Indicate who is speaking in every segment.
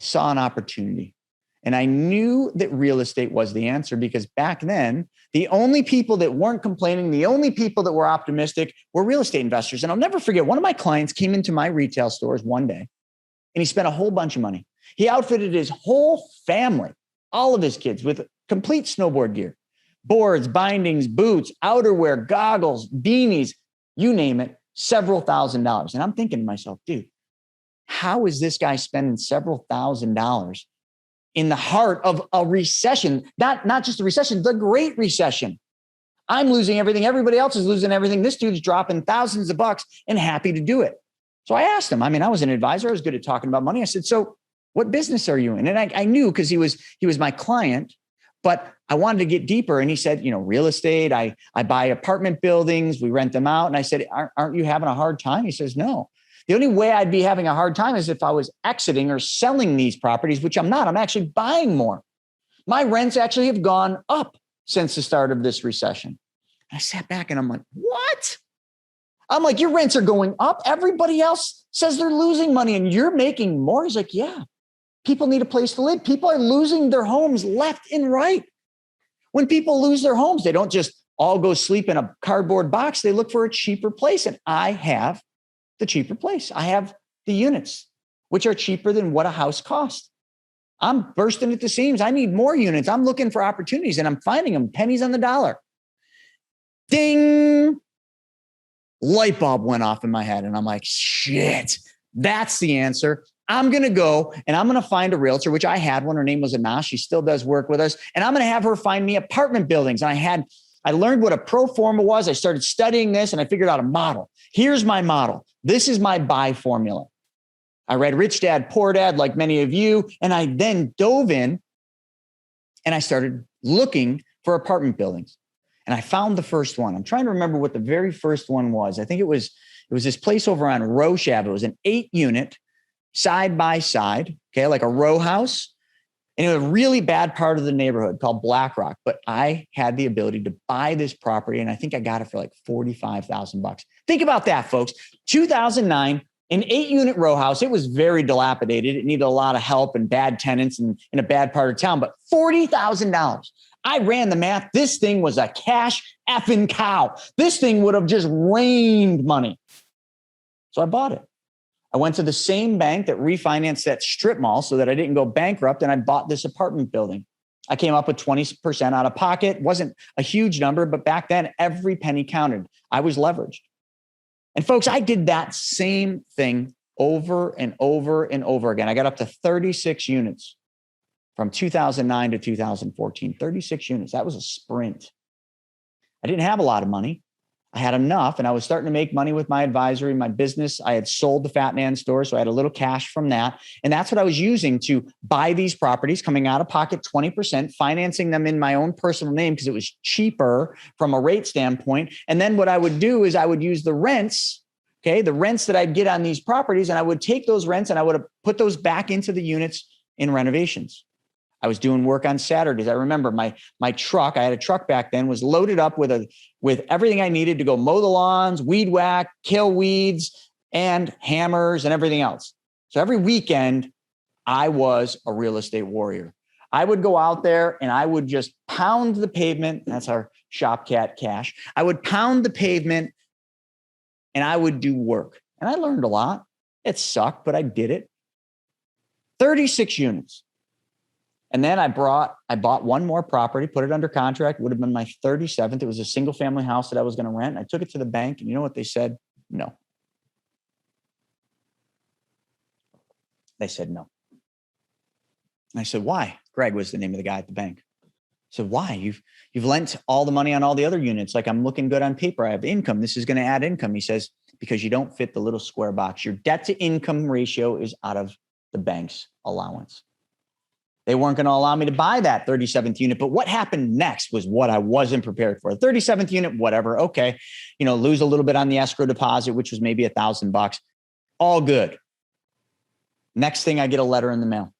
Speaker 1: saw an opportunity. And I knew that real estate was the answer because back then, the only people that weren't complaining, the only people that were optimistic were real estate investors. And I'll never forget, one of my clients came into my retail stores one day and he spent a whole bunch of money. He outfitted his whole family, all of his kids, with complete snowboard gear, boards, bindings, boots, outerwear, goggles, beanies, you name it, several $1,000s. And I'm thinking to myself, dude, how is this guy spending several $1,000s in the heart of a recession? Not just a recession, the Great Recession. I'm losing everything. Everybody else is losing everything. This dude's dropping thousands of bucks and happy to do it. So I asked him, I was an advisor. I was good at talking about money. I said, so what business are you in? And I knew because he was my client, but I wanted to get deeper. And he said, real estate, I buy apartment buildings, we rent them out. And I said, aren't you having a hard time? He says, no. The only way I'd be having a hard time is if I was exiting or selling these properties, which I'm not. I'm actually buying more. My rents actually have gone up since the start of this recession. I sat back and I'm like, what? I'm like, your rents are going up. Everybody else says they're losing money and you're making more. He's like, yeah, people need a place to live. People are losing their homes left and right. When people lose their homes, they don't just all go sleep in a cardboard box. They look for a cheaper place. And I have the cheaper place. I have the units, which are cheaper than what a house costs. I'm bursting at the seams. I need more units. I'm looking for opportunities and I'm finding them pennies on the dollar. Ding. Light bulb went off in my head. And I'm like, shit, that's the answer. I'm going to go and I'm going to find a realtor, which I had one. Her name was Anna. She still does work with us. And I'm going to have her find me apartment buildings. And I learned what a pro forma was. I started studying this and I figured out a model. Here's my model. This is my buy formula. I read Rich Dad, Poor Dad, like many of you. And I then dove in and I started looking for apartment buildings. And I found the first one. I'm trying to remember what the very first one was. I think it was this place over on Roche Ave. It was an 8-unit side by side, okay, like a row house. And it was a really bad part of the neighborhood called Black Rock. But I had the ability to buy this property. And I think I got it for like $45,000. Think about that, folks. 2009, an 8-unit row house. It was very dilapidated. It needed a lot of help and bad tenants and in a bad part of town, but $40,000. I ran the math. This thing was a cash effing cow. This thing would have just rained money. So I bought it. I went to the same bank that refinanced that strip mall so that I didn't go bankrupt. And I bought this apartment building. I came up with 20% out of pocket. Wasn't a huge number, but back then every penny counted. I was leveraged. And folks, I did that same thing over and over and over again. I got up to 36 units from 2009 to 2014, 36 units. That was a sprint. I didn't have a lot of money. I had enough and I was starting to make money with my advisory, my business. I had sold the Fat Man store, so I had a little cash from that. And that's what I was using to buy these properties, coming out of pocket 20%, financing them in my own personal name because it was cheaper from a rate standpoint. And then what I would do is I would use the rents, okay, the rents that I'd get on these properties, and I would take those rents and I would have put those back into the units in renovations. I was doing work on Saturdays. I remember my truck, I had a truck back then, was loaded up with everything I needed to go mow the lawns, weed whack, kill weeds, and hammers and everything else. So every weekend, I was a real estate warrior. I would go out there and I would just pound the pavement. That's our shop cat Cash. I would pound the pavement and I would do work. And I learned a lot. It sucked, but I did it. 36 units. And then I bought one more property, put it under contract, would have been my 37th. It was a single family house that I was going to rent. I took it to the bank and you know what they said? No. They said no. And I said, why? Greg was the name of the guy at the bank. I said, why? You've lent all the money on all the other units. Like I'm looking good on paper. I have income. This is going to add income. He says, because you don't fit the little square box. Your debt to income ratio is out of the bank's allowance. They weren't going to allow me to buy that 37th unit. But what happened next was what I wasn't prepared for. 37th unit, whatever. Okay. Lose a little bit on the escrow deposit, which was maybe $1,000. All good. Next thing, I get a letter in the mail.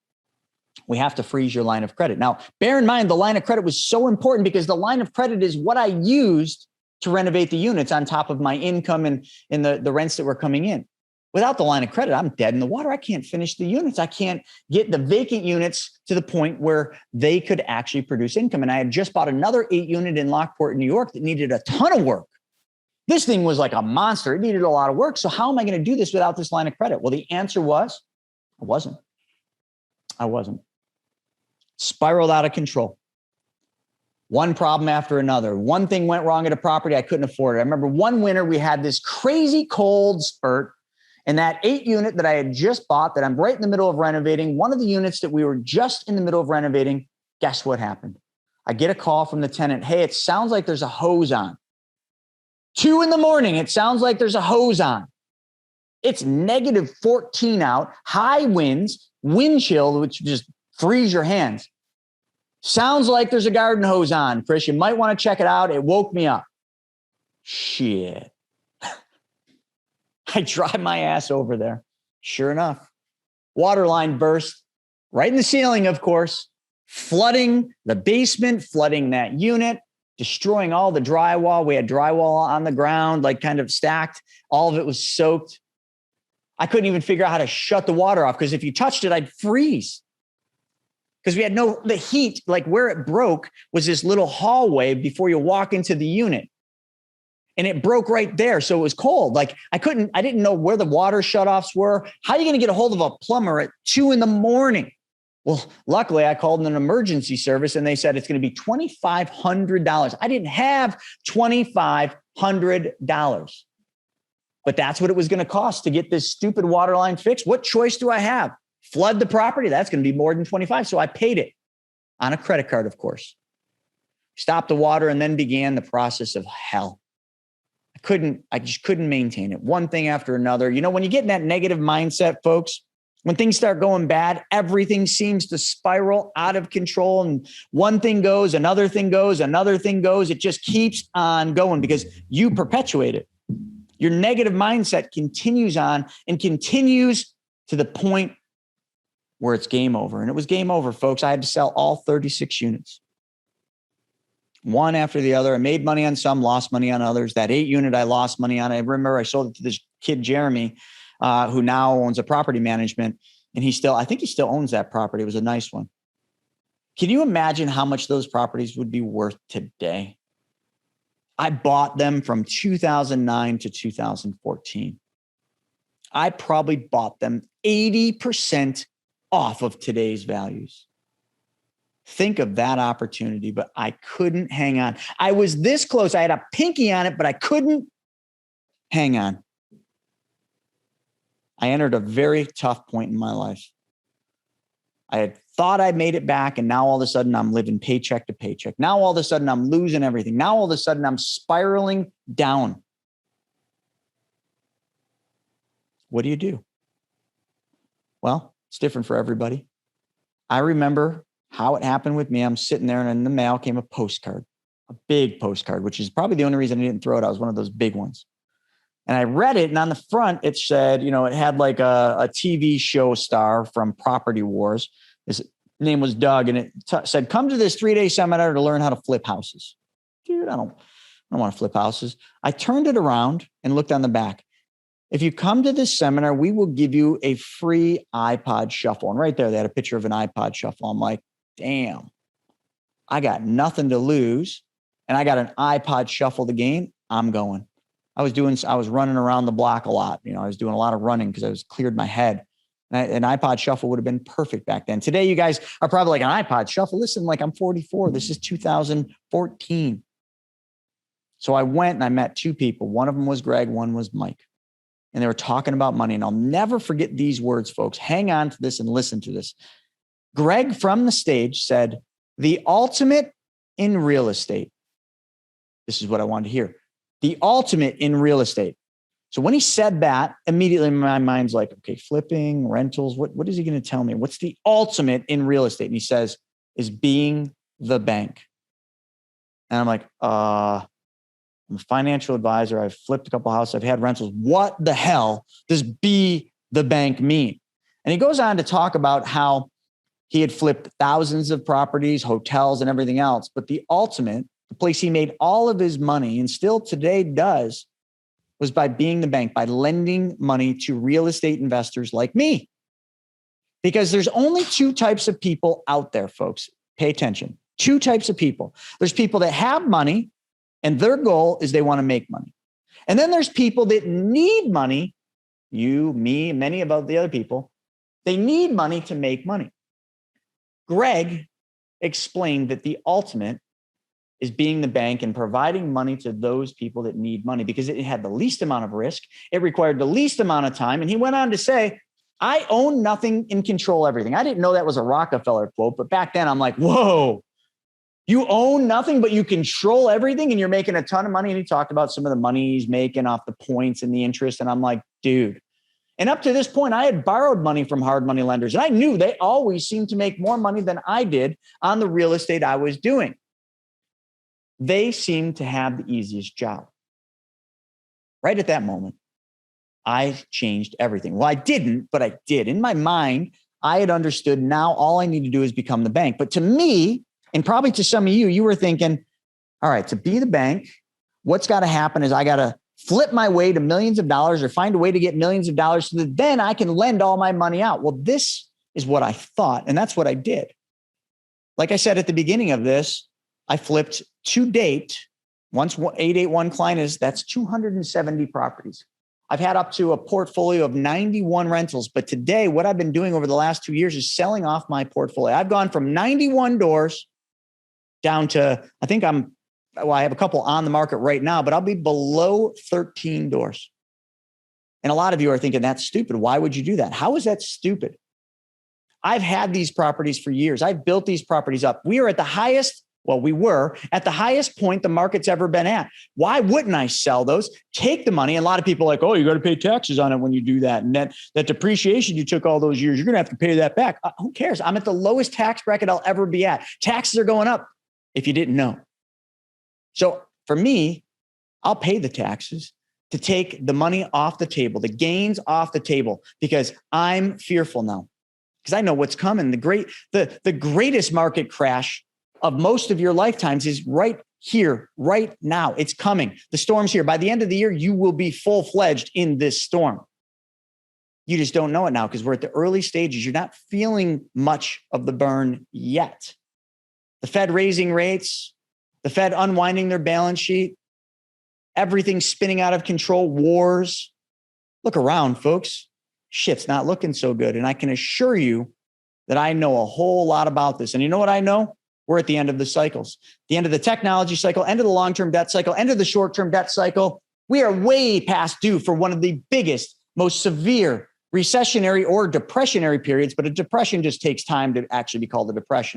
Speaker 1: We have to freeze your line of credit. Now, bear in mind, the line of credit was so important because the line of credit is what I used to renovate the units on top of my income and the rents that were coming in. Without the line of credit, I'm dead in the water. I can't finish the units. I can't get the vacant units to the point where they could actually produce income. And I had just bought another 8-unit in Lockport, New York that needed a ton of work. This thing was like a monster. It needed a lot of work. So how am I going to do this without this line of credit? Well, the answer was, I wasn't. Spiraled out of control. One problem after another. One thing went wrong at a property. I couldn't afford it. I remember one winter we had this crazy cold spurt, and that 8-unit that I had just bought that I'm right in the middle of renovating, one of the units that we were just in the middle of renovating, guess what happened? I get a call from the tenant. Hey, it sounds like there's a hose on. 2 a.m, it sounds like there's a hose on. It's negative 14 out, high winds, wind chill, which just freeze your hands. Sounds like there's a garden hose on, Chris. You might want to check it out. It woke me up. Shit. I drive my ass over there. Sure enough, water line burst right in the ceiling, of course, flooding the basement, flooding that unit, destroying all the drywall. We had drywall on the ground, like kind of stacked. All of it was soaked. I couldn't even figure out how to shut the water off because if you touched it, I'd freeze. Because we had the heat, like where it broke was this little hallway before you walk into the unit. And it broke right there. So it was cold. Like I didn't know where the water shutoffs were. How are you going to get a hold of a plumber at 2 a.m? Well, luckily I called an emergency service and they said it's going to be $2,500. I didn't have $2,500, but that's what it was going to cost to get this stupid water line fixed. What choice do I have? Flood the property. That's going to be more than 25. So I paid it on a credit card, of course. Stopped the water and then began the process of hell. I just couldn't maintain it. One thing after another. You know, when you get in that negative mindset, folks, when things start going bad, everything seems to spiral out of control. And one thing goes, another thing goes, another thing goes. It just keeps on going because you perpetuate it. Your negative mindset continues on and continues to the point where it's game over. And it was game over, folks. I had to sell all 36 units. One after the other. I made money on some, lost money on others. That 8-unit I lost money on. I remember I sold it to this kid, Jeremy, who now owns a property management. And I think he still owns that property. It was a nice one. Can you imagine how much those properties would be worth today? I bought them from 2009 to 2014. I probably bought them 80% off of today's values. Think of that opportunity, but I couldn't hang on. I was this close. I had a pinky on it, but I couldn't hang on. I entered a very tough point in my life. I had thought I made it back, and now all of a sudden I'm living paycheck to paycheck. Now all of a sudden I'm losing everything. Now all of a sudden I'm spiraling down. What do you do? Well, it's different for everybody. I remember how it happened with me. I'm sitting there and in the mail came a postcard, a big postcard, which is probably the only reason I didn't throw it. I was one of those big ones. And I read it, and on the front, it said, it had like a TV show star from Property Wars. His name was Doug, and it said, come to this 3-day seminar to learn how to flip houses. Dude, I don't want to flip houses. I turned it around and looked on the back. If you come to this seminar, we will give you a free iPod shuffle. And right there, they had a picture of an iPod shuffle. I'm like, damn, I got nothing to lose. And I got an iPod shuffle to gain. I'm going. I was running around the block a lot. I was doing a lot of running because I was cleared my head. An iPod shuffle would have been perfect back then. Today, you guys are probably like, an iPod shuffle. Listen, like I'm 44. This is 2014. So I went and I met 2 people. One of them was Greg. One was Mike. And they were talking about money. And I'll never forget these words, folks. Hang on to this and listen to this. Greg from the stage said, the ultimate in real estate. This is what I wanted to hear. The ultimate in real estate. So when he said that, immediately my mind's like, okay, flipping, rentals, what is he going to tell me? What's the ultimate in real estate? And he says, is being the bank. And I'm like, I'm a financial advisor. I've flipped a couple houses. I've had rentals. What the hell does be the bank mean? And he goes on to talk about how he had flipped thousands of properties, hotels, and everything else. But the ultimate, the place he made all of his money and still today does, was by being the bank, by lending money to real estate investors like me. Because there's only two types of people out there, folks. Pay attention. Two types of people. There's people that have money and their goal is they want to make money. And then there's people that need money. You, me, many of the other people. They need money to make money. Greg explained that the ultimate is being the bank and providing money to those people that need money because it had the least amount of risk. It required the least amount of time. And he went on to say, I own nothing and control everything. I didn't know that was a Rockefeller quote, but back then I'm like, whoa, you own nothing, but you control everything and you're making a ton of money. And he talked about some of the money he's making off the points and the interest. And I'm like, dude. And up to this point, I had borrowed money from hard money lenders. And I knew they always seemed to make more money than I did on the real estate I was doing. They seemed to have the easiest job. Right at that moment, I changed everything. Well, I didn't, but I did. In my mind, I had understood now all I need to do is become the bank. But to me, and probably to some of you, you were thinking, all right, to be the bank, what's got to happen is I got to flip my way to millions of dollars or find a way to get millions of dollars so that then I can lend all my money out. Well, this is what I thought, and that's what I did. Like I said at the beginning of this, I flipped to date, once 881 client is, that's 270 properties. I've had up to a portfolio of 91 rentals, but today what I've been doing over the last 2 years is selling off my portfolio. I've gone from 91 doors down to, I have a couple on the market right now, but I'll be below 13 doors. And a lot of you are thinking, that's stupid. Why would you do that? How is that stupid? I've had these properties for years. I've built these properties up. We were at the highest point the market's ever been at. Why wouldn't I sell those? Take the money. And a lot of people are like, oh, you got to pay taxes on it when you do that. And that depreciation you took all those years, you're going to have to pay that back. Who cares? I'm at the lowest tax bracket I'll ever be at. Taxes are going up if you didn't know. So for me, I'll pay the taxes to take the money off the table, the gains off the table, because I'm fearful now. Because I know what's coming. The greatest market crash of most of your lifetimes is right here, right now. It's coming. The storm's here. By the end of the year, you will be full-fledged in this storm. You just don't know it now because we're at the early stages. You're not feeling much of the burn yet. The Fed raising rates, the Fed unwinding their balance sheet, everything spinning out of control, wars. Look around, folks. Shit's not looking so good. And I can assure you that I know a whole lot about this. And you know what I know? We're at the end of the cycles, the end of the technology cycle, end of the long-term debt cycle, end of the short-term debt cycle. We are way past due for one of the biggest, most severe recessionary or depressionary periods, but a depression just takes time to actually be called a depression.